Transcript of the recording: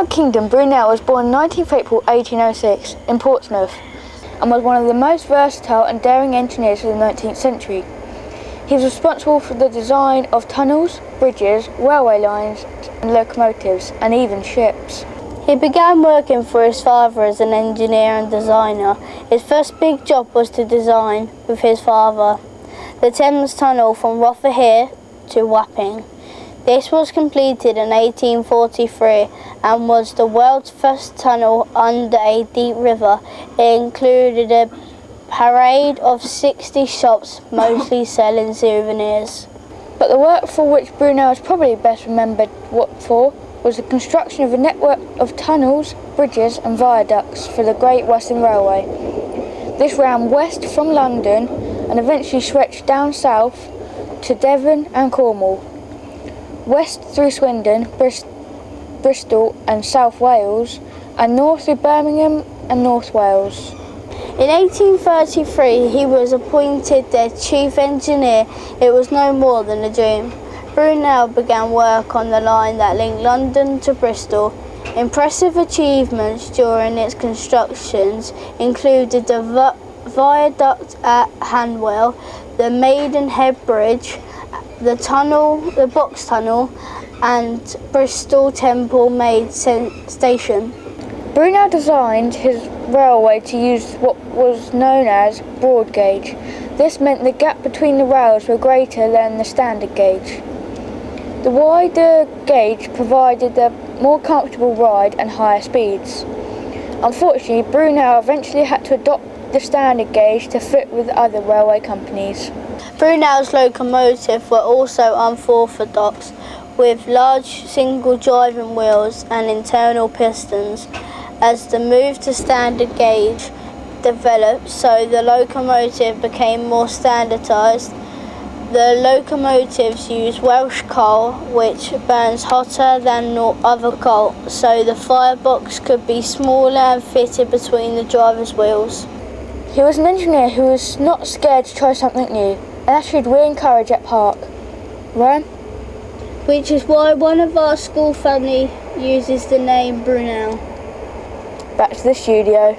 Isambard Kingdom Brunel was born 19th April 1806 in Portsmouth and was one of the most versatile and daring engineers of the 19th century. He was responsible for the design of tunnels, bridges, railway lines and locomotives, and even ships. He began working for his father as an engineer and designer. His first big job was to design, with his father, the Thames Tunnel from Rotherhithe to Wapping. This was completed in 1843 and was the world's first tunnel under a deep river. It included a parade of 60 shops, mostly selling souvenirs. But the work for which Brunel is probably best remembered was the construction of a network of tunnels, bridges and viaducts for the Great Western Railway. This ran west from London and eventually stretched down south to Devon and Cornwall, west through Swindon, Bristol and South Wales, and north through Birmingham and North Wales. In 1833 he was appointed their chief engineer. It was no more than a dream. Brunel began work on the line that linked London to Bristol. Impressive achievements during its constructions included the viaduct at Hanwell, the Maidenhead Bridge, the Box Tunnel and Bristol Temple Maid Station. Brunel designed his railway to use what was known as broad gauge. This meant the gap between the rails were greater than the standard gauge. The wider gauge provided a more comfortable ride and higher speeds. Unfortunately, Brunel eventually had to adopt the standard gauge to fit with other railway companies. Brunel's locomotives were also unorthodox, with large single driving wheels and internal pistons. As the move to standard gauge developed, so the locomotive became more standardised. The locomotives use Welsh coal, which burns hotter than other coal, so the firebox could be smaller and fitted between the driver's wheels. He was an engineer who was not scared to try something new, and that should we encourage at Park. Ryan? Which is why one of our school family uses the name Brunel. Back to the studio.